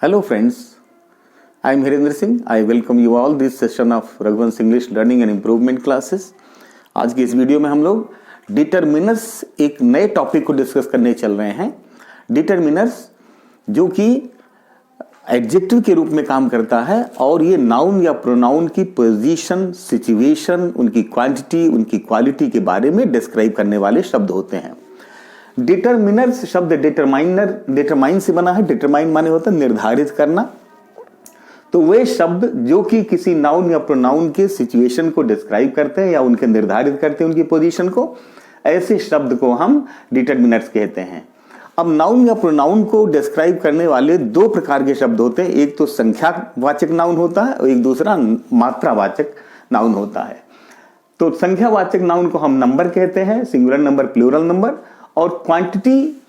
Hello friends, I am Hirendra Singh. I welcome you all this session of Raghuvansh English Learning and Improvement Classes. आज की इस video में हम लोग determiners एक नए टॉपिक को डिस्कस करने चल रहे हैं। डिटरमिनर्स जो कि एडजेक्टिव के रूप में काम करता है और ये नाउन या प्रोनाउन की पोजीशन, सिचुएशन, उनकी क्वांटिटी, उनकी क्वालिटी के बारे में डिस्क्राइब करने वाले शब्द होते हैं। डिटरमिनर्स शब्द डिटरमाइन से बना है। डिटरमाइन माने होता है निर्धारित करना। तो वे शब्द जो कि किसी नाउन या प्रोनाउन के सिचुएशन को डिस्क्राइब करते हैं या उनके निर्धारित करते हैं उनकी पोजीशन को, ऐसे शब्द को हम डिटरमिनर्स कहते हैं। अब नाउन या प्रोनाउन को डिस्क्राइब करने वाले दो प्रकार के शब्द होते हैं। एक तो संख्यावाचक नाउन होता है और एक दूसरा मात्रावाचक नाउन होता है। तो संख्यावाचक नाउन को हम नंबर कहते हैं, सिंगुलर नंबर, प्लूरल नंबर, और क्वांटिटी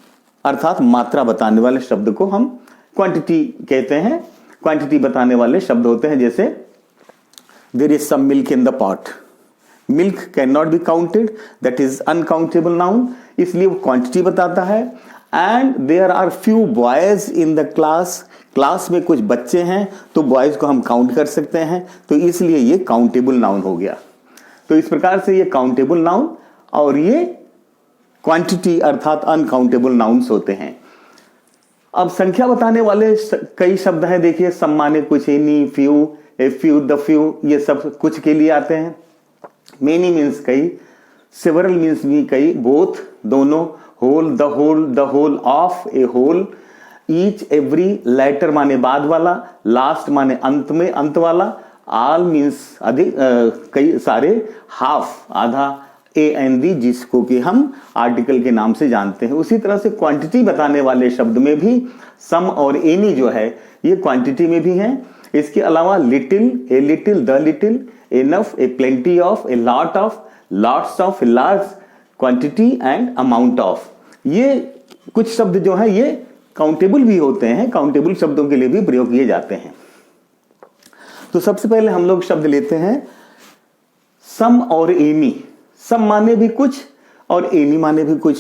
अर्थात मात्रा बताने वाले शब्द को हम क्वांटिटी कहते हैं। क्वांटिटी बताने वाले शब्द होते हैं जैसे there is some milk in the pot. Milk can not be counted, that is uncountable noun, इसलिए वो क्वांटिटी बताता है। And there are few boys in the class. Class में कुछ बच्चे हैं तो बॉयज को हम काउंट कर सकते हैं, तो इसलिए ये काउंटेबल नाउन हो गया। तो इस प्रकार से ये काउंटेबल नाउन और ये क्वांटिटी अर्थात अनकाउंटेबल नाउन्स होते हैं। अब संख्या बताने वाले कई शब्द हैं। देखिए, सम माने कुछ, any, few, a few, the few, ये सब कुछ के लिए आते हैं। मेनी मीन्स कई, सेवरल मीन्स भी कई, बोथ दोनों, whole, the whole of, a whole, each, every, latter माने बाद वाला, लास्ट माने अंत में, अंत वाला, ऑल मीन्स अधिक, कई सारे, हाफ आधा, ए एंड दी जिसको कि हम आर्टिकल के नाम से जानते हैं। उसी तरह से क्वांटिटी बताने वाले शब्द में भी सम और एनी जो है ये क्वांटिटी में भी हैं। इसके अलावा little, a little, the little, enough, A plenty of, a lot of, lots of, a large, quantity and amount of, ये कुछ शब्द जो है ये काउंटेबल भी होते हैं। काउंटेबल शब्दों के लिए भी प्रयोग किए जाते हैं। तो सबसे पहले हम लोग शब्द लेते हैं सम और एनी। सम माने भी कुछ और एनी माने भी कुछ।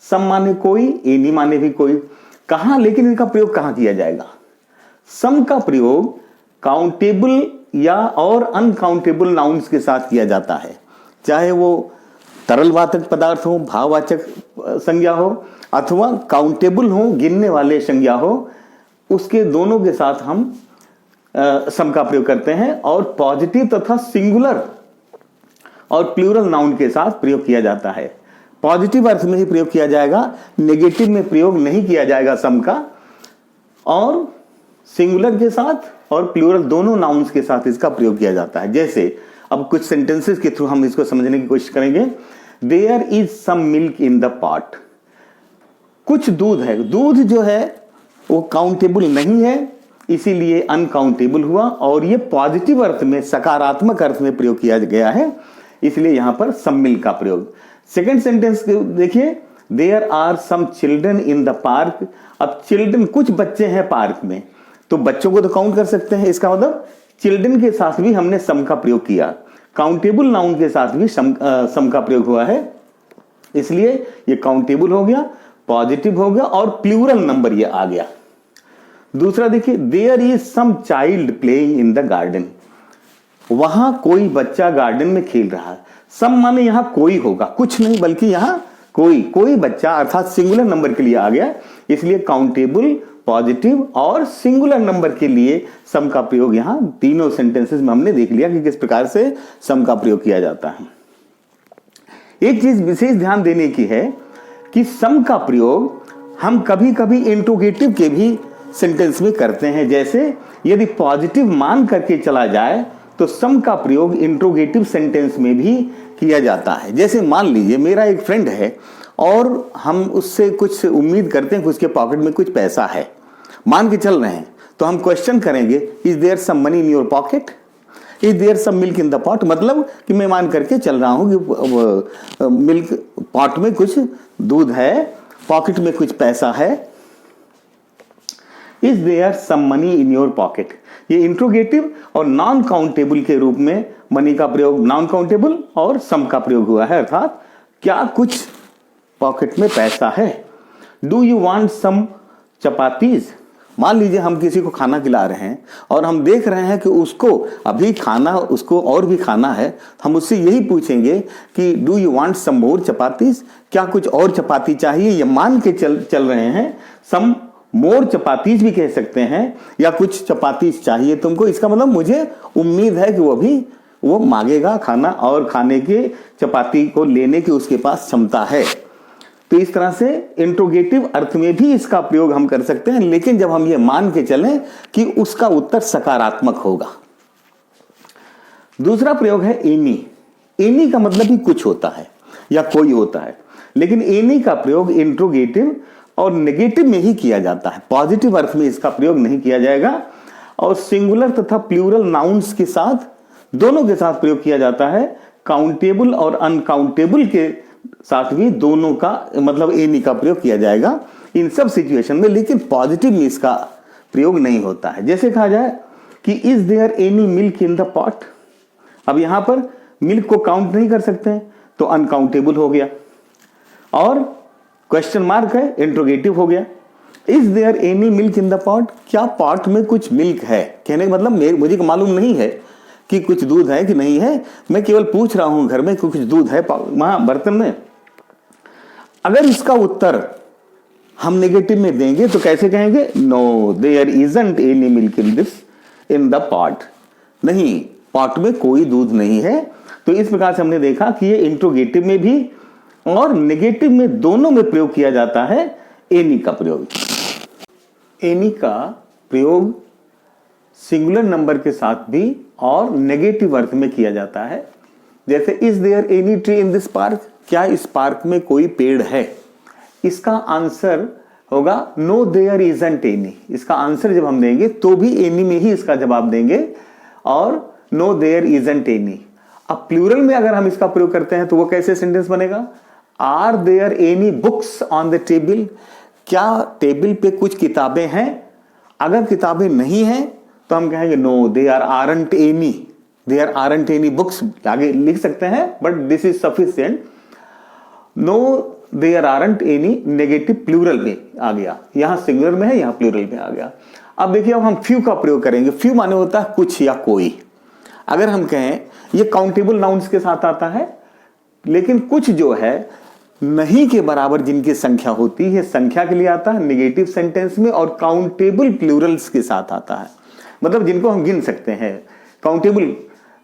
सम माने कोई, एनी माने भी कोई। कहां, लेकिन इनका प्रयोग कहां किया जाएगा? सम का प्रयोग काउंटेबल या और अनकाउंटेबल नाउन्स के साथ किया जाता है, चाहे वो तरलवाचक पदार्थ हो, भाववाचक संज्ञा हो, अथवा काउंटेबल हो, गिनने वाले संज्ञा हो, उसके दोनों के साथ हम सम का प्रयोग करते हैं। और पॉजिटिव तथा सिंगुलर और प्लूरल नाउन के साथ प्रयोग किया जाता है। पॉजिटिव अर्थ में ही प्रयोग किया जाएगा, नेगेटिव में प्रयोग नहीं किया जाएगा सम का। और सिंगुलर के साथ और प्लूरल दोनों नाउन्स के साथ इसका प्रयोग किया जाता है। जैसे अब कुछ सेंटेंसेस के थ्रू हम इसको समझने की कोशिश करेंगे। There is some milk in the pot. कुछ दूध है। दूध जो है वो काउंटेबल नहीं है, इसीलिए अनकाउंटेबल हुआ, और ये पॉजिटिव अर्थ में, सकारात्मक अर्थ में प्रयोग किया गया है, इसलिए यहां पर सम मिल्क का प्रयोग। सेकंड सेंटेंस देखिए, there are some children in the park. अब चिल्ड्रन, कुछ बच्चे हैं पार्क में, तो बच्चों को तो काउंट कर सकते हैं। इसका मतलब चिल्ड्रन के साथ भी हमने सम का प्रयोग किया। काउंटेबल नाउन के साथ भी सम का प्रयोग हुआ है, इसलिए ये काउंटेबल हो गया, पॉजिटिव हो गया और प्लूरल नंबर ये आ गया। दूसरा देखिए, there is some child playing in the garden. वहां कोई बच्चा गार्डन में खेल रहा है। सम माने यहां कोई होगा, कुछ नहीं, बल्कि यहां कोई बच्चा अर्थात सिंगुलर नंबर के लिए आ गया, इसलिए काउंटेबल, पॉजिटिव और सिंगुलर नंबर के लिए सम का प्रयोग यहां तीनों सेंटेंसेस में हमने देख लिया कि किस प्रकार से सम का प्रयोग किया जाता है। एक चीज विशेष ध्यान देने की है कि सम का प्रयोग हम कभी कभी इंट्रोगेटिव के भी सेंटेंस में करते हैं। जैसे यदि पॉजिटिव मान करके चला जाए तो सम का प्रयोग इंट्रोगेटिव सेंटेंस में भी किया जाता है। जैसे मान लीजिए मेरा एक फ्रेंड है और हम उससे कुछ उम्मीद करते हैं कि उसके पॉकेट में कुछ पैसा है, मान के चल रहे हैं, तो हम क्वेश्चन करेंगे, is there some money in your pocket, is there some milk in the pot. मतलब कि मैं मान करके चल रहा हूं कि मिल्क पॉट में कुछ दूध है, पॉकेट में कुछ पैसा है। Is there some money in your pocket, ये इंट्रोगेटिव और नॉन काउंटेबल के रूप में मनी का प्रयोग, नॉन काउंटेबल और सम का प्रयोग हुआ है, अर्थात क्या कुछ पॉकेट में पैसा है। Do you want some chapatis, मान लीजिए हम किसी को खाना खिला रहे हैं और हम देख रहे हैं कि उसको अभी खाना, उसको और भी खाना है, हम उससे यही पूछेंगे कि do you want some more chapatis, क्या कुछ और चपाती चाहिए, ये मान के चल रहे हैं। सम मोर चपातीज भी कह सकते हैं, या कुछ चपातीज चाहिए तुमको, इसका मतलब मुझे उम्मीद है कि वो मांगेगा खाना और खाने के चपाती को लेने की उसके पास क्षमता है। तो इस तरह से इंट्रोगेटिव अर्थ में भी इसका प्रयोग हम कर सकते हैं, लेकिन जब हम ये मान के चलें कि उसका उत्तर सकारात्मक होगा। दूसरा प्रयोग है एनी। एनी का मतलब ही कुछ होता है या कोई होता है, लेकिन एनी का प्रयोग इंट्रोगेटिव और नेगेटिव में ही किया जाता है, पॉजिटिव अर्थ में इसका प्रयोग नहीं किया जाएगा। और सिंगुलर तथा प्लूरल नाउन्स के साथ, दोनों के साथ प्रयोग किया जाता है। काउंटेबल और अनकाउंटेबल के साथ भी दोनों का मतलब एनी का प्रयोग किया जाएगा इन सब सिचुएशन में, लेकिन पॉजिटिव में इसका प्रयोग नहीं होता है। जैसे कहा जाए कि is there any milk in the pot, अब यहां पर मिल्क को काउंट नहीं कर सकते हैं तो अनकाउंटेबल हो गया, और क्वेश्चन मार्क है, इंट्रोगेटिव हो गया। Is there any milk in the pot, क्या पॉट में कुछ मिल्क है, कहने का मतलब मुझे मालूम नहीं है कि कुछ दूध है कि नहीं है, मैं केवल पूछ रहा हूं घर में कि कुछ दूध है वहां बर्तन में। अगर इसका उत्तर हम नेगेटिव में देंगे तो कैसे कहेंगे, no there isn't any milk in the pot, नहीं पॉट में कोई दूध नहीं है। तो इस प्रकार से हमने देखा कि ये इंट्रोगेटिव में भी और नेगेटिव में दोनों में प्रयोग किया जाता है एनी का प्रयोग। एनी का प्रयोग सिंगुलर नंबर के साथ भी और नेगेटिव अर्थ में किया जाता है। जैसे is there any tree in this park, क्या इस पार्क में कोई पेड़ है, इसका आंसर होगा नो देयर इजंट एनी। इसका आंसर जब हम देंगे तो भी एनी में ही इसका जवाब देंगे, और नो देयर इजंट एनी। अब प्लूरल में अगर हम इसका प्रयोग करते हैं तो वो कैसे सेंटेंस बनेगा, are there any books on the table, क्या टेबल पे कुछ किताबें हैं। अगर किताबें नहीं हैं तो हम कहेंगे no there aren't any, there aren't any books, आगे लिख सकते हैं but this is sufficient. No there aren't any negative plural में आ गया, यहां सिंगुलर में है, यहां प्लूरल में आ गया। अब देखिए, अब हम फ्यू का प्रयोग करेंगे। फ्यू माने होता है कुछ या कोई। अगर हम कहें, ये काउंटेबल नाउन्स के साथ आता है, लेकिन कुछ जो है नहीं के बराबर जिनकी संख्या होती है, संख्या के लिए आता है नेगेटिव सेंटेंस में, और काउंटेबल प्लूरल्स के साथ आता है, मतलब जिनको हम गिन सकते हैं, काउंटेबल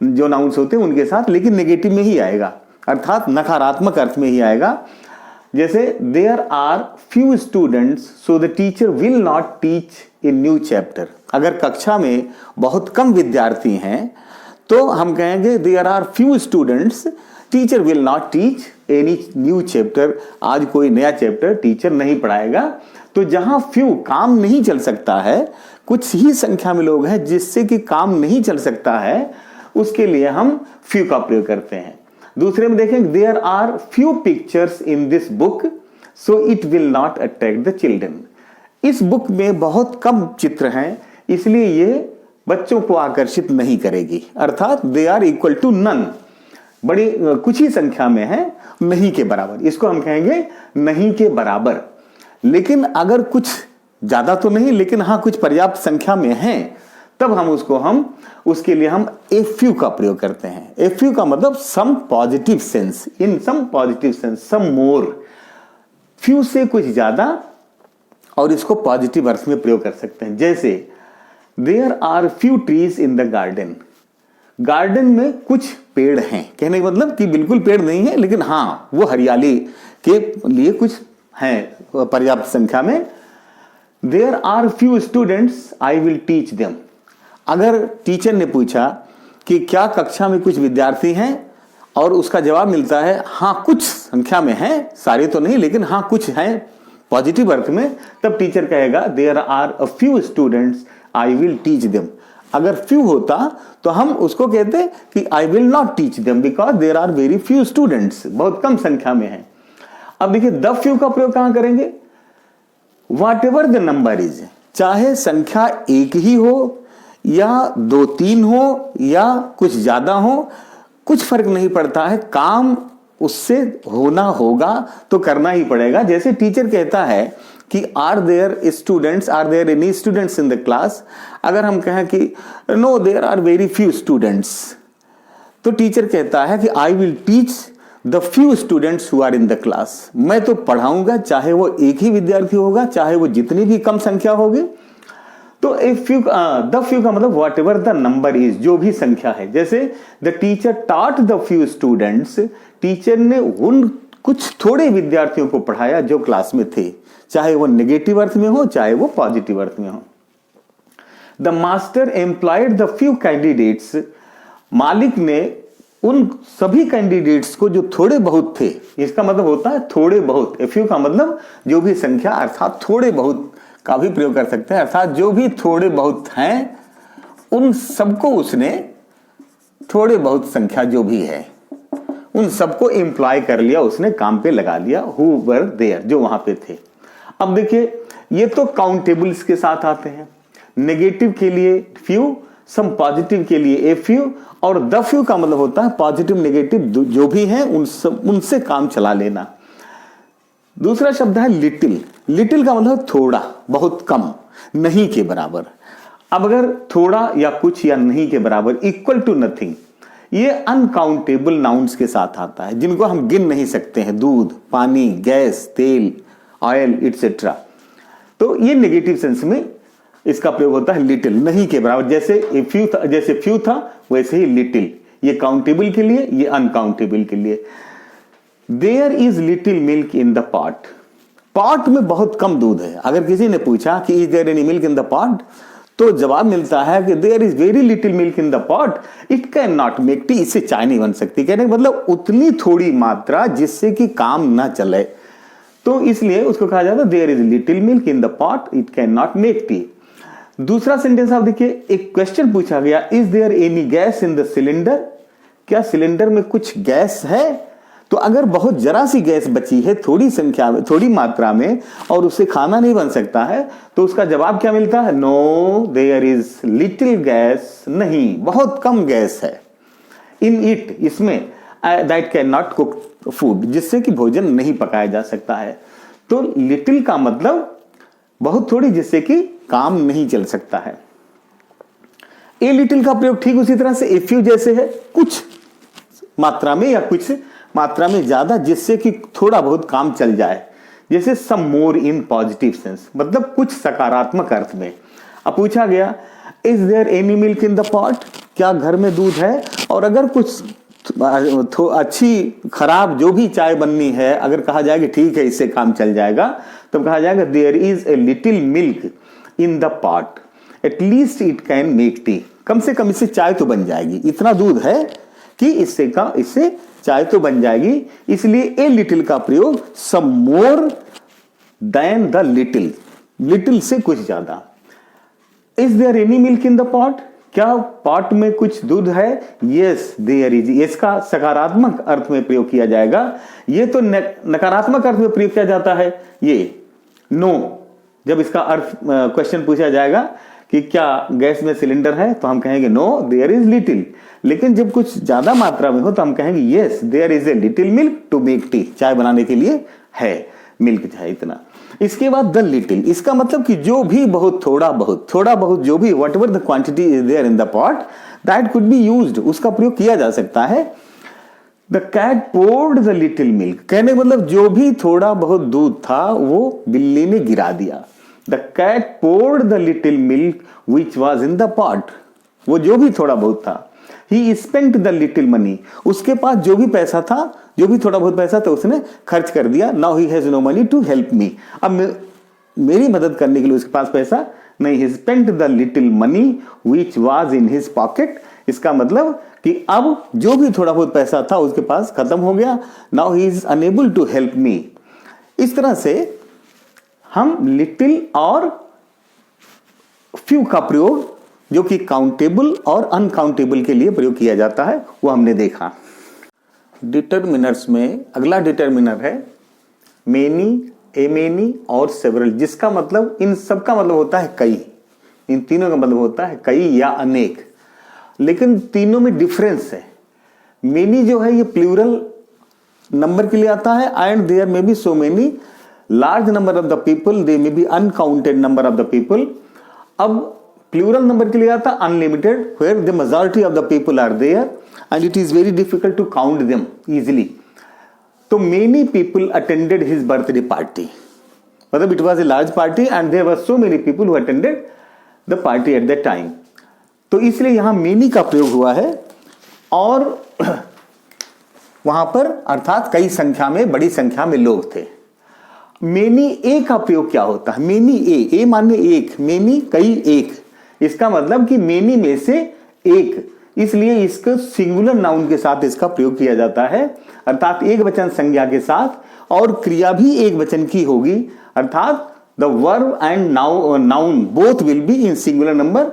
जो नाउन्स होते हैं उनके साथ, लेकिन नेगेटिव में ही आएगा, अर्थात नकारात्मक अर्थ में ही आएगा। जैसे there are few students so the teacher will not teach a new chapter. अगर कक्षा में बहुत कम विद्यार्थी हैं तो हम कहेंगे there are few students, teacher will not teach any new chapter, आज कोई नया चैप्टर टीचर नहीं पढ़ाएगा। तो जहां फ्यू काम नहीं चल सकता है, कुछ ही संख्या में लोग हैं जिससे कि काम नहीं चल सकता है, उसके लिए हम फ्यू का प्रयोग करते हैं। दूसरे में देखें, there are few pictures in this book so it will not attract the children. इस बुक में बहुत कम चित्र हैं, इसलिए ये बच्चों को आकर्षित नहीं करेगी, अर्थात they are equal to none, बड़ी कुछ ही संख्या में है, नहीं के बराबर, इसको हम कहेंगे नहीं के बराबर। लेकिन अगर कुछ ज्यादा तो नहीं, लेकिन हाँ कुछ पर्याप्त संख्या में हैं, तब हम उसके लिए हम ए फ्यू का प्रयोग करते हैं। ए फ्यू का मतलब सम पॉजिटिव सेंस, इन सम पॉजिटिव सेंस, सम मोर, फ्यू से कुछ ज्यादा, और इसको पॉजिटिव अर्थ में प्रयोग कर सकते हैं। जैसे there are few trees in the garden, garden में कुछ पेड़ हैं, कहने का मतलब कि बिल्कुल पेड़ नहीं है, लेकिन हाँ वो हरियाली के लिए कुछ हैं पर्याप्त संख्या में। There are few students I will teach them. अगर टीचर ने पूछा कि क्या कक्षा में कुछ विद्यार्थी हैं, और उसका जवाब मिलता है हाँ कुछ संख्या में हैं, सारे तो नहीं लेकिन हाँ कुछ हैं पॉजिटिव अर्थ में, तब टीचर कहेगा there are a few students I will teach them. अगर फ्यू होता तो हम उसको कहते कि I will not teach them because there are very few students, बहुत कम संख्या में हैं। अब देखिए, द फ्यू का प्रयोग कहां करेंगे, what ever the number is, चाहे संख्या एक ही हो या दो तीन हो या कुछ ज्यादा हो, कुछ फर्क नहीं पड़ता है, काम उससे होना होगा तो करना ही पड़ेगा। जैसे टीचर कहता है कि are there any students in the class, अगर हम कहें कि no there are very few students, तो टीचर कहता है कि I will teach the few students who are in the class, मैं तो पढ़ाऊंगा चाहे वो एक ही विद्यार्थी होगा, चाहे वो जितनी भी कम संख्या होगी। तो द फ्यू का मतलब what ever the number is, जो भी संख्या है। जैसे the teacher taught the few students, teacher ने उन कुछ थोड़े विद्यार्थियों को पढ़ाया जो क्लास में थे, चाहे वो नेगेटिव अर्थ में हो चाहे वो पॉजिटिव अर्थ में हो। The master employed the few candidates, मालिक ने उन सभी कैंडिडेट्स को जो थोड़े बहुत थे, इसका मतलब होता है थोड़े बहुत। ए फ्यू का मतलब जो भी संख्या, अर्थात थोड़े बहुत का भी प्रयोग कर सकते हैं, अर्थात जो भी थोड़े बहुत हैं उन सबको उसने, थोड़े बहुत संख्या जो भी है उन सबको एम्प्लॉय कर लिया, उसने काम पे लगा लिया, हु वर देयर, जो वहां पे थे। अब देखिए ये तो काउंटेबल्स के साथ आते हैं, नेगेटिव के लिए फ्यू, सम पॉजिटिव के लिए ए फ्यू, और द फ्यू का मतलब होता है पॉजिटिव नेगेटिव जो भी हैं उनसे काम चला लेना। दूसरा शब्द है लिटिल। लिटिल का मतलब थोड़ा, बहुत कम, नहीं के बराबर। अब अगर थोड़ा या कुछ या नहीं के बराबर, इक्वल टू नथिंग, ये अनकाउंटेबल नाउन्स के साथ आता है जिनको हम गिन नहीं सकते हैं, दूध, पानी, गैस, तेल, ऑयल एटसेट्रा। तो ये नेगेटिव सेंस में इसका प्रयोग होता है लिटिल, नहीं के बराबर। जैसे फ्यू था वैसे ही लिटिल, ये काउंटेबल के लिए, ये अनकाउंटेबल के लिए। There is little milk in the pot, pot में बहुत कम दूध है। अगर किसी ने पूछा कि is there any milk in the pot, तो जवाब मिलता है कि there is very little milk in the pot, it can not make tea, इससे चाय नहीं बन सकती। कहने का मतलब उतनी थोड़ी मात्रा जिससे कि काम ना चले, तो इसलिए उसको कहा जाता है there is little milk in the pot, it can not make tea. दूसरा सेंटेंस आप देखिए, एक क्वेश्चन पूछा गया, is there any gas in the cylinder, क्या सिलेंडर में कुछ गैस है? तो अगर बहुत जरा सी गैस बची है, थोड़ी संख्या में, थोड़ी मात्रा में, और उससे खाना नहीं बन सकता है, तो उसका जवाब क्या मिलता है? No there is little gas, नहीं, बहुत कम गैस है। इन इट, इसमें, that can not cook food, जिससे कि भोजन नहीं पकाया जा सकता है। तो लिटिल का मतलब बहुत थोड़ी, जिससे कि काम नहीं चल सकता है। ए लिटिल का प्रयोग ठीक उसी तरह से ए फ्यू जैसे है, कुछ मात्रा में या कुछ मात्रा में ज्यादा, जिससे कि थोड़ा बहुत काम चल जाए। जैसे सम मोर इन पॉजिटिव सेंस, मतलब कुछ सकारात्मक अर्थ में। अब पूछा गया is there any milk in the pot, क्या घर में दूध है? और अगर कुछ अच्छी खराब जो भी चाय बननी है, अगर कहा जाए कि ठीक है इससे काम चल जाएगा, तो कहा जाएगा there is a little milk in the pot, at least it can make tea, कम से कम इससे चाय तो बन जाएगी, इतना दूध है कि इससे चाय तो बन जाएगी। इसलिए ए लिटिल का प्रयोग some more than the little, little से कुछ ज्यादा। Is there any milk in the pot, क्या पॉट में कुछ दूध है? यस देयर इज, इसका सकारात्मक अर्थ में प्रयोग किया जाएगा। ये तो नकारात्मक अर्थ में प्रयोग किया जाता है, ये नो। जब इसका अर्थ क्वेश्चन पूछा जाएगा कि क्या गैस में सिलेंडर है, तो हम कहेंगे नो देयर इज लिटिल। लेकिन जब कुछ ज्यादा मात्रा में हो तो हम कहेंगे yes there is a little milk to make tea, चाय बनाने के लिए है मिल्क है इतना। इसके बाद द लिटिल, इसका मतलब कि जो भी बहुत थोड़ा बहुत जो भी whatever the quantity is there in the pot that could be used, उसका प्रयोग किया जा सकता है। The cat poured the little milk, कहने मतलब जो भी थोड़ा बहुत दूध था वो बिल्ली ने गिरा दिया। The cat poured the little milk which was in the pot, वो जो भी थोड़ा बहुत था। He spent the little money, उसके पास जो भी पैसा था, जो भी थोड़ा बहुत पैसा था उसने खर्च कर दिया। Now he has no money to help me, अब मेरी मदद करने के लिए उसके पास पैसा नहीं। ही spent the little money which was in his pocket, इसका मतलब कि अब जो भी थोड़ा बहुत पैसा था उसके पास खत्म हो गया। Now he is unable to help me. इस तरह से हम लिटिल और फ्यू का प्रयोग, जो कि काउंटेबल और अनकाउंटेबल के लिए प्रयोग किया जाता है, वो हमने देखा। डिटरमिनर्स में अगला डिटरमिनर है मेनी, ए मेनी और सेवरल, जिसका मतलब, इन सब का मतलब होता है कई, इन तीनों का मतलब होता है कई या अनेक, लेकिन तीनों में डिफरेंस है। मेनी जो है ये प्लूरल नंबर के लिए आता है, and there may be so many large number of the people, they may be uncounted number of the people. अब प्लूरल नंबर के लिए आता unlimited, where the majority of the people are there and it is very difficult to count them easily. तो many people attended his birthday party, मतलब it was a large party and there were so many people who attended the party at that time. तो इसलिए यहां many का प्रयोग हुआ है और वहां पर अर्थात कई संख्या में, बड़ी संख्या में लोग थे। मेनी ए का प्रयोग क्या होता है? मेनी ए माने एक, मेनी कई एक, इसका मतलब कि मेनी में से एक, इसलिए इसको सिंगुलर नाउन के साथ इसका प्रयोग किया जाता है, अर्थात एक वचन संज्ञा के साथ, और क्रिया भी एक वचन की होगी, अर्थात the verb and noun both will be in singular number.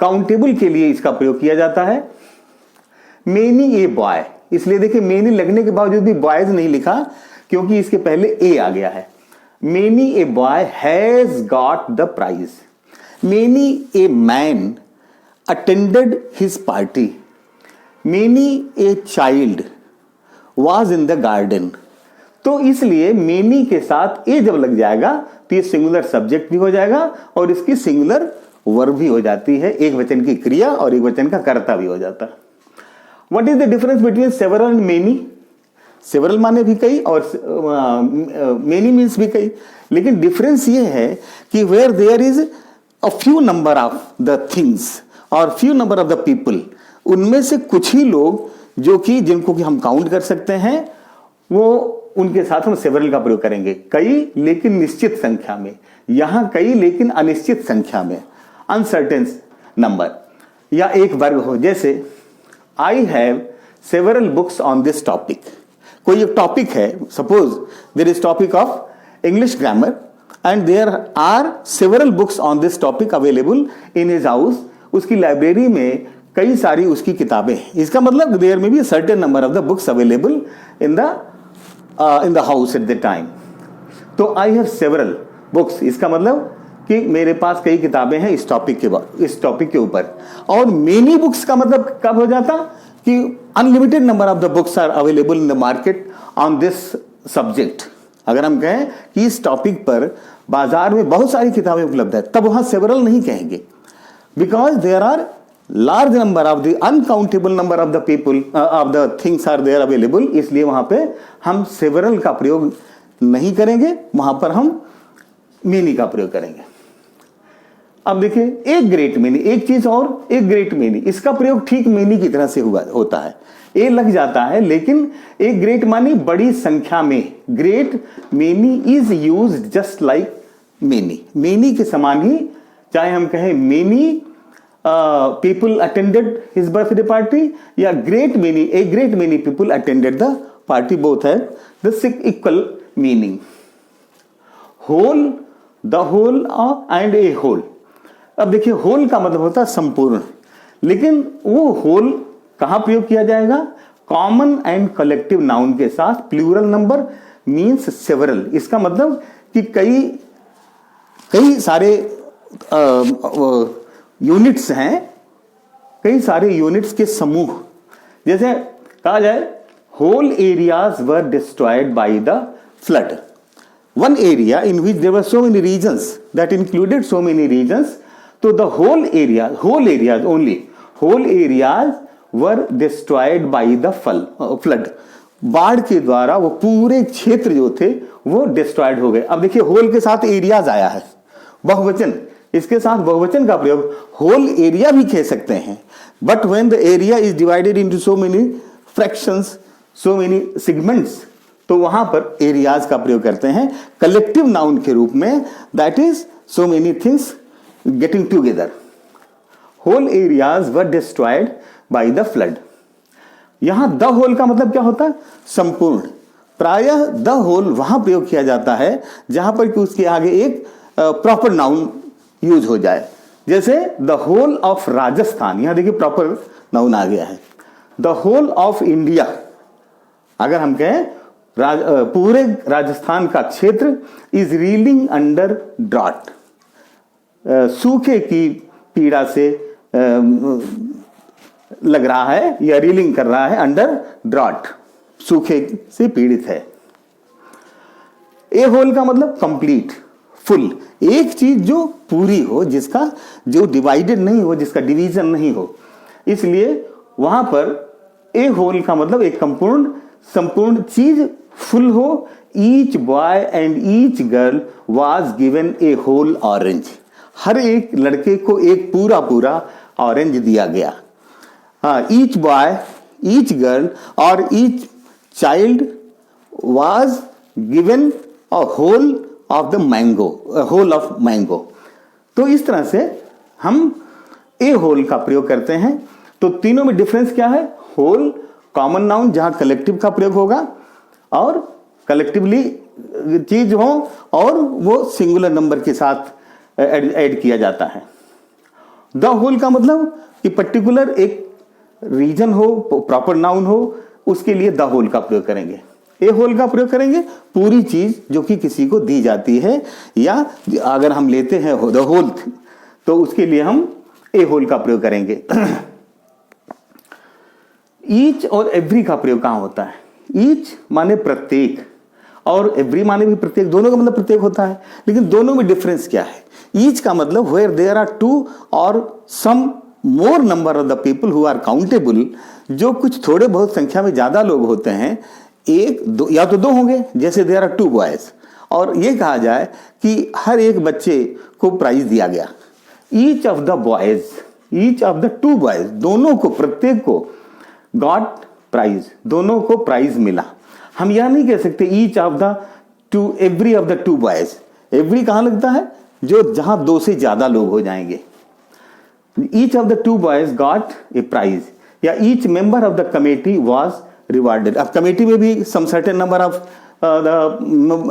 Countable के लिए इसका प्रयोग किया जाता है। मेनी ए बॉय, इसलिए देखिए मेनी लगने के बावजूद भी बॉयज नहीं लिखा क्योंकि इसके पहले ए आ गया है। Many a boy has got the prize, many a man attended his party, many a child was in the garden. तो इसलिए मेनी के साथ ए जब लग जाएगा तो ये सिंगुलर सब्जेक्ट भी हो जाएगा और इसकी सिंगुलर वर्ब भी हो जाती है, एक वचन की क्रिया और एक वचन का कर्ता भी हो जाता है। What is the difference between several and many? Several माने भी कई और मेनी मीन्स भी कई, लेकिन डिफरेंस ये है कि where there is a few number of the things और few number of the people, उनमें से कुछ ही लोग जो कि जिनको कि हम काउंट कर सकते हैं, वो उनके साथ हम सेवरल का प्रयोग करेंगे। कई लेकिन निश्चित संख्या में, यहां कई लेकिन अनिश्चित संख्या में, अनसर्टेन नंबर, या एक वर्ग हो, जैसे I have several books on this topic. कोई एक टॉपिक है, suppose there is topic of English grammar and there are several books on this topic available in his house. उसकी लाइब्रेरी में कई सारी उसकी किताबें हैं, इसका मतलब there may be certain number of the books available in the house at the time. तो आई हैव सेवरल बुक्स, इसका मतलब कि मेरे पास कई किताबें हैं इस टॉपिक के ऊपर। और मेनी बुक्स का मतलब कब हो जाता कि unlimited number of the books are available in the market on this subject. अगर हम कहें कि इस टॉपिक पर बाजार में बहुत सारी किताबें उपलब्ध है, तब वहां सेवरल नहीं कहेंगे, because there are large number of the uncountable number of the people of the things are there available, इसलिए वहां पे हम सेवरल का प्रयोग नहीं करेंगे, वहां पर हम मेनी का प्रयोग करेंगे। अब देखिए एक ग्रेट मेनी, एक चीज और, एक ग्रेट मेनी, इसका प्रयोग ठीक मेनी की तरह से होता है, ए लग जाता है, लेकिन एक ग्रेट मानी बड़ी संख्या में, great many is used just like many, many के समान ही, चाहे हम कहें many people attended his birthday party या great many, a great many people attended the party, both है the equal meaning. Whole, the whole and a whole. अब देखिए होल का मतलब होता है संपूर्ण, लेकिन वो होल कहां प्रयोग किया जाएगा? कॉमन एंड कलेक्टिव नाउन के साथ, प्लूरल नंबर मींस सेवरल। इसका मतलब कि कई सारे यूनिट्स हैं, कई सारे यूनिट्स के समूह। जैसे कहा जाए whole areas were destroyed by the flood, one area in which there were so many regions that included so many regions, so the whole areas were destroyed by the flood। बाढ़ के द्वारा वो पूरे क्षेत्र जो थे वो डिस्ट्रॉयड हो गए। अब देखिए होल के साथ एरियाज आया है, बहुवचन, इसके साथ बहुवचन का प्रयोग होल एरिया भी कह सकते हैं, but when the area is divided into so many fractions, so many segments, तो वहां पर एरियाज का प्रयोग करते हैं कलेक्टिव नाउन के रूप में, that is so many things getting together. Whole areas were destroyed by the flood. यहां द होल का मतलब क्या होता है? संपूर्ण। प्रायः द होल वहां प्रयोग किया जाता है जहां पर कि उसके आगे एक प्रॉपर नाउन यूज हो जाए, जैसे द होल ऑफ राजस्थान, यहां देखिए प्रॉपर नाउन आ गया है। द होल ऑफ इंडिया, अगर हम कहें पूरे राजस्थान का क्षेत्र इज रीलिंग अंडर ड्रॉट, सूखे की पीड़ा से लग रहा है या रीलिंग कर रहा है, अंडर ड्रॉट, सूखे से पीड़ित है। ए होल का मतलब कंप्लीट, फुल, एक चीज जो पूरी हो, जिसका जो डिवाइडेड नहीं हो, जिसका डिवीजन नहीं हो, इसलिए वहां पर ए होल का मतलब एक संपूर्ण चीज फुल हो। Each boy and each girl was given a whole orange, हर एक लड़के को एक पूरा ऑरेंज दिया गया। ईच बॉय, ईच गर्ल और each child was given a whole of the mango, whole of mango. तो इस तरह से हम ए होल का प्रयोग करते हैं। तो तीनों में डिफरेंस क्या है? होल कॉमन नाउन जहां कलेक्टिव का प्रयोग होगा और कलेक्टिवली चीज हो, और वो सिंगुलर नंबर के साथ ऐड किया जाता है। द होल का मतलब कि पर्टिकुलर एक रीजन हो, प्रॉपर नाउन हो, उसके लिए द होल का प्रयोग करेंगे। ए होल का प्रयोग करेंगे पूरी चीज जो कि किसी को दी जाती है, या अगर हम लेते हैं द होल तो उसके लिए हम ए होल का प्रयोग करेंगे। ईच और एवरी का प्रयोग कहां होता है? ईच माने प्रत्येक और एवरी माने भी प्रत्येक, दोनों का मतलब प्रत्येक होता है, लेकिन दोनों में डिफरेंस क्या है? ईच का मतलब where there are two or some more number of the people who are countable, जो कुछ थोड़े बहुत संख्या में ज्यादा लोग होते हैं, एक दो या तो दो होंगे, जैसे देयर आर टू बॉयज, और ये कहा जाए कि हर एक बच्चे को प्राइज दिया गया। Each of the boys, each of the two boys, दोनों को, प्रत्येक को गॉट प्राइज, दोनों को प्राइज मिला। हम यह नहीं कह सकते each of the to, every of the two boys. Every कहां लगता है? जो जहां दो से ज्यादा लोग हो जाएंगे। Each of the two boys got a prize, या each member of the committee was rewarded. अब कमेटी में भी some certain number of the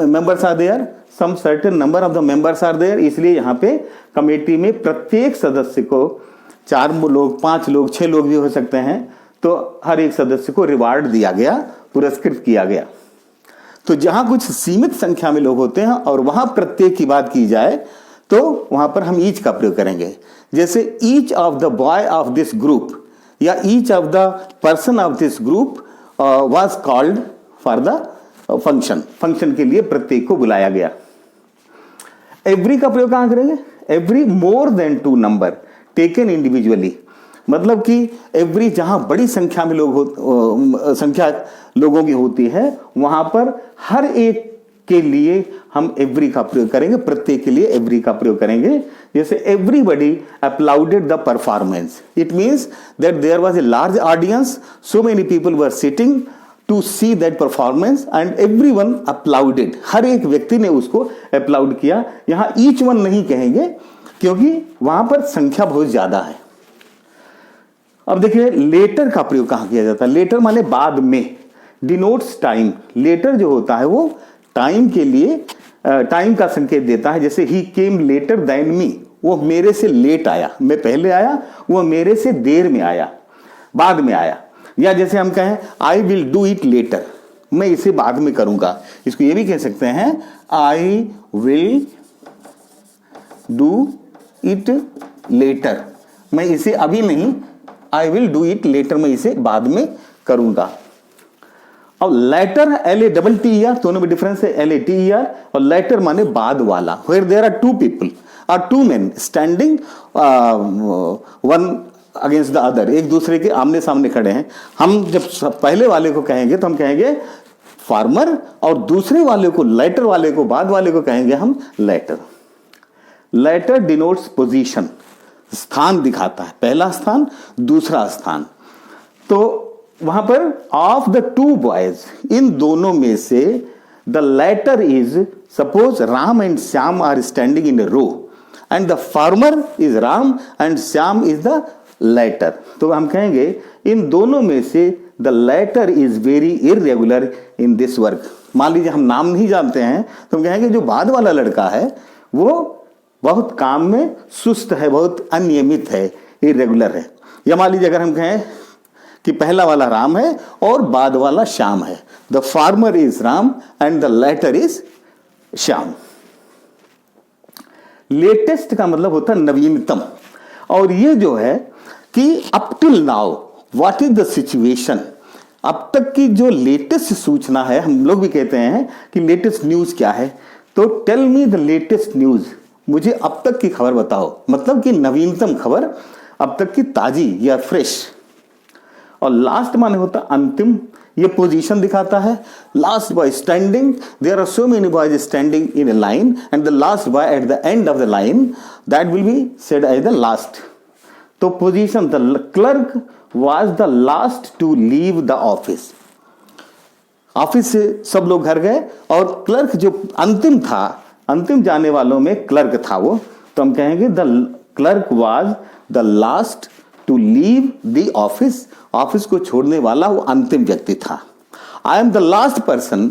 members are there, some certain number of the members are there, इसलिए यहाँ पे committee में प्रत्येक सदस्य को, 4 लोग, 5 लोग, 6 लोग भी हो सकते हैं, तो हर एक सदस्य को रिवार्ड दिया गया, पुरस्कृत किया गया। तो जहां कुछ सीमित संख्या में लोग होते हैं और वहां प्रत्येक की बात की जाए तो वहां पर हम ईच का प्रयोग करेंगे। जैसे each of the boy of this group या each of the person of this group was called for the function, function के लिए प्रत्येक को बुलाया गया। एवरी का प्रयोग कहां करेंगे? Every more than 2 number taken individually, मतलब कि एवरी जहां बड़ी संख्या में संख्या लोगों की होती है, वहां पर हर एक के लिए हम एवरी का प्रयोग करेंगे, प्रत्येक के लिए एवरी का प्रयोग करेंगे। जैसे everybody applauded the performance, it means that there was a large audience, so many people were sitting to see that performance and everyone applauded, हर एक व्यक्ति ने उसको अप्लाउड किया। यहां ईच वन नहीं कहेंगे क्योंकि वहां पर संख्या बहुत ज्यादा है। अब देखिए लेटर का प्रयोग कहां किया जाता है? लेटर माने बाद में, डिनोट्स टाइम। लेटर जो होता है वो टाइम के लिए, टाइम का संकेत देता है। जैसे ही केम लेटर देन मी, वो मेरे से लेट आया, मैं पहले आया, वो मेरे से देर में आया, बाद में आया। या जैसे हम कहें I will do it later, मैं इसे बाद में करूंगा, इसको ये भी कह सकते हैं I will do it later, मैं इसे अभी नहीं, I will do it later, मैं इसे बाद में करूंगा। और लेटर LATTER, दोनों में डिफरेंस है, LATER और लेटर माने बाद वाला। वेयर देयर आर 2 पीपल और 2 men standing one against the other, एक दूसरे के आमने सामने खड़े हैं। हम जब पहले वाले को कहेंगे तो हम कहेंगे फार्मर, और दूसरे वाले को, लेटर वाले को, बाद वाले को कहेंगे हम लेटर। लेटर डिनोट्स पोजीशन, स्थान दिखाता है, पहला स्थान, दूसरा स्थान। तो वहां पर ऑफ द 2 बॉयज, इन दोनों में से the latter is, suppose Ram and Shyam are standing in a row and the former is Ram and Shyam is the latter, तो हम कहेंगे इन दोनों में से the latter is very irregular in this work. मान लीजिए हम नाम नहीं जानते हैं तो हम कहेंगे जो बाद वाला लड़का है वो बहुत काम में सुस्त है, बहुत अनियमित है, इरेगुलर है। या मान लीजिए अगर हम कहें कि पहला वाला राम है और बाद वाला श्याम है, the former is Ram and the latter is Shyam. Latest का मतलब होता है नवीनतम, और ये जो है कि up till now what is the situation, अब तक की जो लेटेस्ट सूचना है, हम लोग भी कहते हैं कि लेटेस्ट न्यूज क्या है, तो tell me the latest news, मुझे अब तक की खबर बताओ, मतलब कि नवीनतम खबर, अब तक की ताजी या फ्रेश। और लास्ट माने होता अंतिम, ये पोजीशन दिखाता है। Last boy standing, there are so many boys standing in a line and the last boy at the end of the line, that will be said as the last. तो position, the clerk was the last to leave the office. Office से सब लोग घर गए और clerk जो अंतिम था, अंतिम जाने वालों में क्लर्क था वो, तो हम कहेंगे the clerk was the last to leave the office. Office को छोड़ने वाला वो अंतिम व्यक्ति था। I am the last person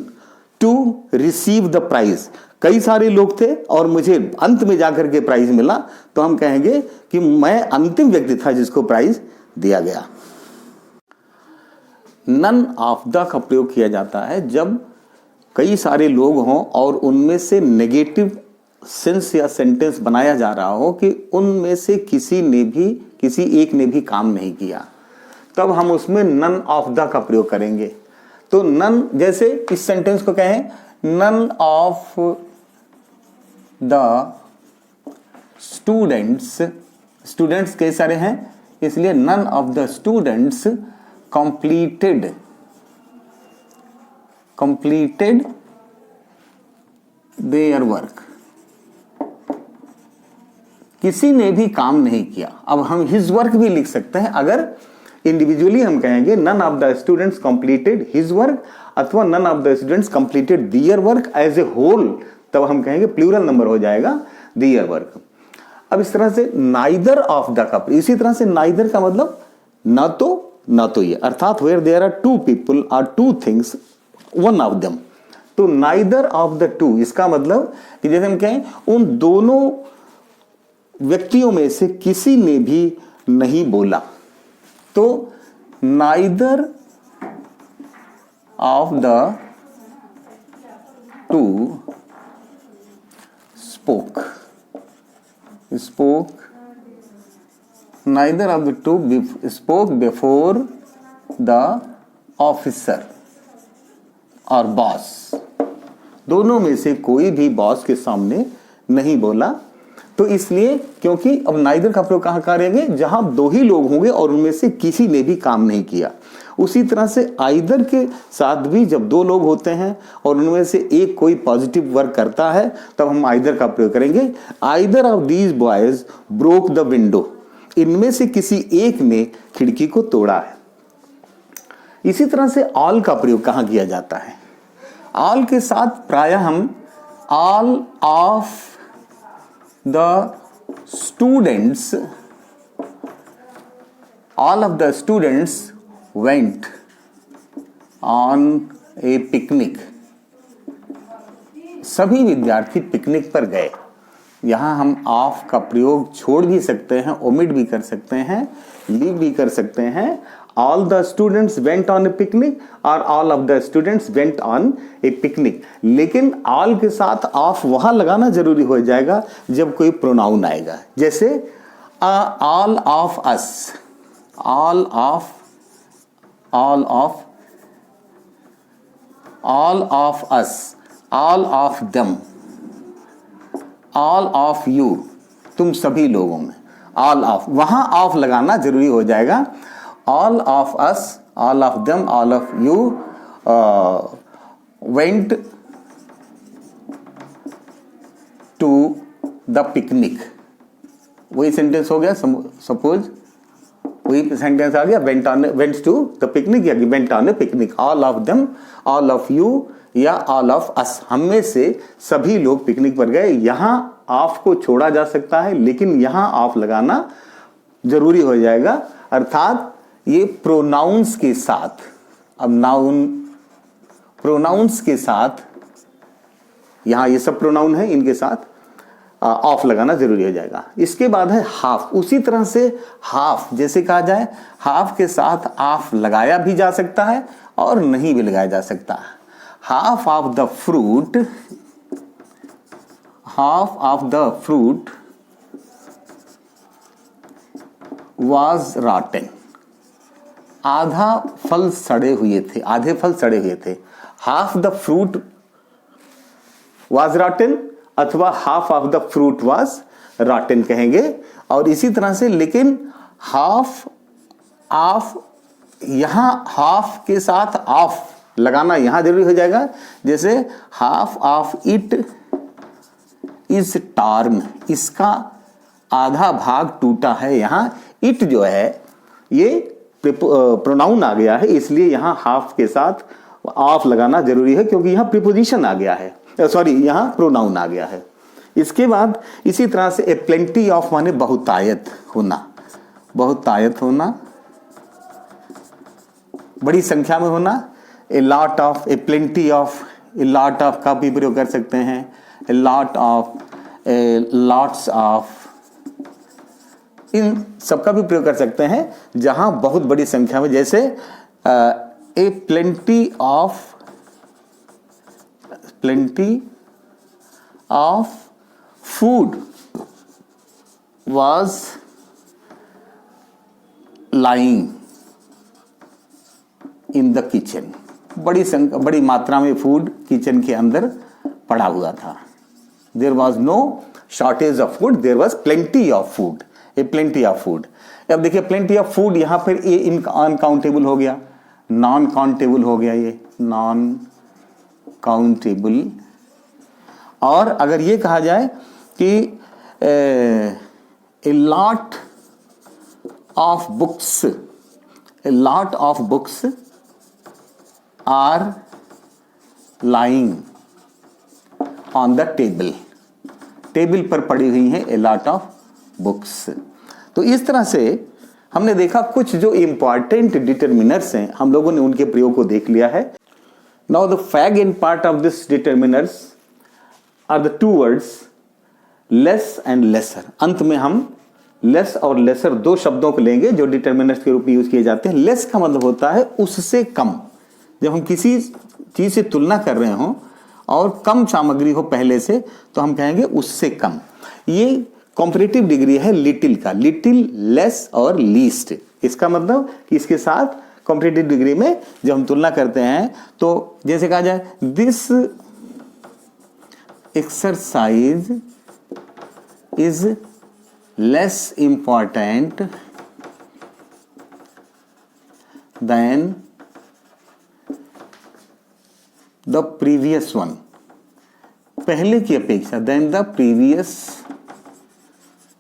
to receive the prize. कई सारे लोग थे और मुझे अंत में जाकर के प्राइज मिला, तो हम कहेंगे कि मैं अंतिम व्यक्ति था जिसको प्राइज दिया गया। नन ऑफ द का प्रयोग किया जाता है जब कई सारे लोग हों और उनमें से नेगेटिव सेंस या सेंटेंस बनाया जा रहा हो कि उनमें से किसी एक ने भी काम नहीं किया, तब हम उसमें नन ऑफ द का प्रयोग करेंगे। तो नन, जैसे इस सेंटेंस को कहें, none of the students, students कई सारे हैं इसलिए none of the students completed their work। किसी ने भी काम नहीं किया। अब हम his work भी लिख सकते हैं। अगर इंडिविजुअली हम कहेंगे none of the students completed his work अथवा none of the students completed their work as a whole, तब हम कहेंगे प्लूरल नंबर हो जाएगा their work। अब इस तरह से neither of the का, इसी तरह से neither का मतलब ना तो ये, अर्थात where there are two people or two things, one of them। तो neither of the two, इसका मतलब कि जैसे हम कहें उन दोनों व्यक्तियों में से किसी ने भी नहीं बोला, तो neither of the two spoke, neither of the two spoke before the officer or boss। दोनों में से कोई भी बॉस के सामने नहीं बोला। तो इसलिए, क्योंकि अब नाइदर का प्रयोग कहां करेंगे, जहां दो ही लोग होंगे और उनमें से किसी ने भी काम नहीं किया। उसी तरह से आइदर के साथ भी जब दो लोग होते हैं और उनमें से एक कोई पॉजिटिव वर्क करता है, तब हम आइदर का प्रयोग करेंगे। Either of these boys broke the window, इनमें से किसी एक ने खिड़की को तोड़ा है। इसी तरह से ऑल का प्रयोग कहां किया जाता है? ऑल के साथ प्रायः हम all of the students, all of the students went on a picnic, सभी विद्यार्थी पिकनिक पर गए। यहां हम ऑफ का प्रयोग छोड़ भी सकते हैं, ओमिट भी कर सकते हैं, लीव भी कर सकते हैं। All the students went on a picnic और all of the students went on a picnic. लेकिन ऑल के साथ ऑफ वहां लगाना जरूरी हो जाएगा जब कोई प्रोनाउन आएगा, जैसे all of us, all of us, all of them, all of you, तुम सभी लोगों में। ऑल ऑफ, वहां ऑफ लगाना जरूरी हो जाएगा। All of us, all of them, all of you went to the picnic. वही सेंटेंस हो गया। सपोज वही सेंटेंस आ गया, वेंट्स टू द पिकनिक या went on a picnic. All of them, all of you या ऑल ऑफ अस, हम में से सभी लोग पिकनिक पर गए। यहां ऑफ को छोड़ा जा सकता है, लेकिन यहां ऑफ लगाना जरूरी हो जाएगा। अर्थात ये प्रोनाउंस के साथ, अब नाउन प्रोनाउंस के साथ, यहां ये सब प्रोनाउन है, इनके साथ ऑफ लगाना जरूरी हो जाएगा। इसके बाद है हाफ। उसी तरह से हाफ, जैसे कहा जाए हाफ के साथ ऑफ लगाया भी जा सकता है और नहीं भी लगाया जा सकता। Half of the fruit, half of the fruit was rotten। आधा फल सड़े हुए थे, आधे फल सड़े हुए थे। Half the fruit was rotten अथवा half of the fruit was rotten कहेंगे। और इसी तरह से लेकिन हाफ ऑफ, यहां हाफ के साथ ऑफ लगाना यहां जरूरी हो जाएगा। जैसे half of it is torn, इसका आधा भाग टूटा है। यहां इट जो है ये प्रोनाउन आ गया है, इसलिए यहां हाफ के साथ ऑफ लगाना जरूरी है क्योंकि यहां प्रीपोजिशन आ गया है, सॉरी यहां प्रोनाउन आ गया है। इसके बाद इसी तरह से ए प्लेंटी ऑफ माने बहुतायत होना, बहुतायत होना, बड़ी संख्या में होना। A lot of, a plenty of, a lot of का भी प्रयोग कर सकते हैं। A lot of, a lots of, इन सबका भी प्रयोग कर सकते हैं जहां बहुत बड़ी संख्या में। जैसे a plenty of, plenty of food was lying in the kitchen, बड़ी मात्रा में फूड किचन के अंदर पड़ा हुआ था। There was no shortage of food, there was plenty of food, a plenty of food. अब देखिए प्लेंटी ऑफ फूड यहां पर ये अनकाउंटेबल हो गया, नॉन काउंटेबल हो गया, ये नॉन काउंटेबल। और अगर ये कहा जाए कि a lot of books, a lot of books are lying on the table, table पर पड़ी हुई हैं ए लॉट ऑफ बुक्स। तो इस तरह से हमने देखा कुछ जो इंपॉर्टेंट डिटरमिनर्स हैं, हम लोगों ने उनके प्रयोग को देख लिया है। Now the fag end part of this determiners are the two words less and lesser. अंत में हम लेस और लेसर दो शब्दों को लेंगे जो डिटरमिनर्स के रूप में यूज किए जाते हैं। लेस का मतलब होता है उससे कम, जब हम किसी चीज से तुलना कर रहे हों और कम सामग्री हो पहले से तो हम कहेंगे उससे कम। ये कॉम्परेटिव डिग्री है लिटिल का, लिटिल, लेस और लीस्ट। इसका मतलब कि इसके साथ कॉम्परेटिव डिग्री में जब हम तुलना करते हैं तो जैसे कहा जाए this exercise is less important than the previous one, पहले की अपेक्षा, देन द प्रीवियस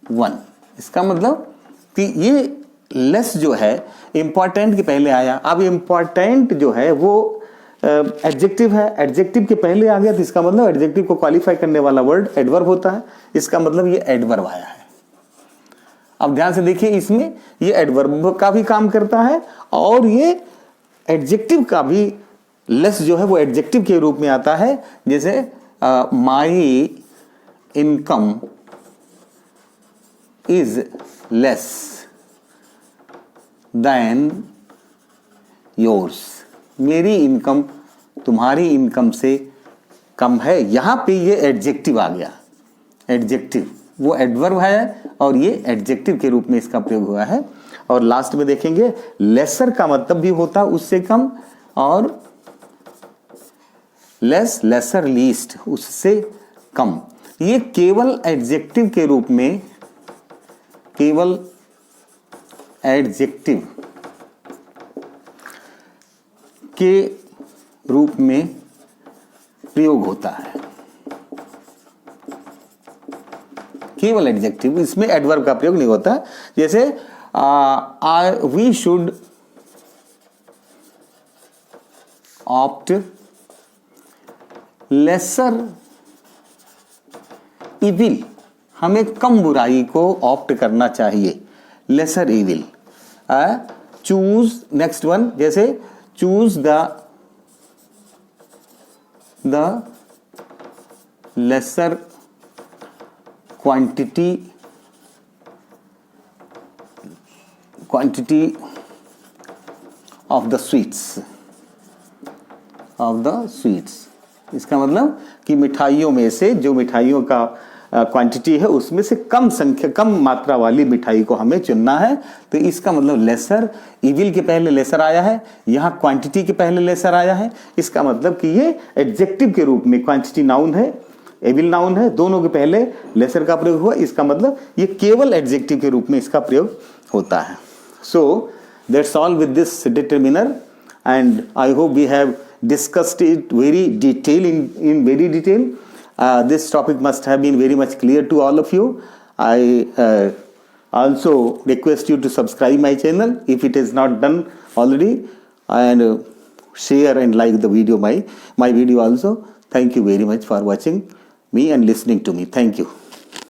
वन। इसका मतलब कि ये लेस जो है इंपॉर्टेंट के पहले आया। अब इंपॉर्टेंट जो है वो एडजेक्टिव है, एडजेक्टिव के पहले आ गया तो इसका मतलब एडजेक्टिव को क्वालिफाई करने वाला वर्ड एडवर्ब होता है। इसका मतलब ये एडवर्ब आया है। अब ध्यान से देखिए, इसमें ये एडवर्ब का भी काम करता है और ये एडजेक्टिव का भी, लेस जो है वो एडजेक्टिव के रूप में आता है। जैसे my income is less than yours, मेरी इनकम तुम्हारी इनकम से कम है। यहां पे ये एडजेक्टिव आ गया, एडजेक्टिव, वो एडवर्ब है और ये एडजेक्टिव के रूप में इसका प्रयोग हुआ है। और लास्ट में देखेंगे लेसर का मतलब भी होता है उससे कम, और लेस, लेसर, लीस्ट, उससे कम। ये केवल एडजेक्टिव के रूप में, केवल एडजेक्टिव के रूप में प्रयोग होता है, केवल एडजेक्टिव, इसमें एडवर्ब का प्रयोग नहीं होता। जैसे we should opt lesser evil, हमें कम बुराई को ऑप्ट करना चाहिए, lesser evil. Choose, next one, जैसे choose the lesser quantity of the sweets, इसका मतलब कि मिठाइयों में से, जो मिठाइयों का क्वांटिटी है उसमें से कम मात्रा वाली मिठाई को हमें चुनना है। तो इसका मतलब लेसर, इविल के पहले लेसर आया है, यहाँ क्वांटिटी के पहले लेसर आया है। इसका मतलब कि ये एडजेक्टिव के रूप में, क्वांटिटी नाउन है, एविल नाउन है, दोनों के पहले लेसर का प्रयोग हुआ। इसका मतलब ये केवल एडजेक्टिव के रूप में इसका प्रयोग होता है। So that's all with this determiner, and I hope we have discussed it very detail. This topic must have been very much clear to all of you. I also request you to subscribe my channel if it is not done already, and share and like the video, my video also. Thank you very much for watching me and listening to me. Thank you.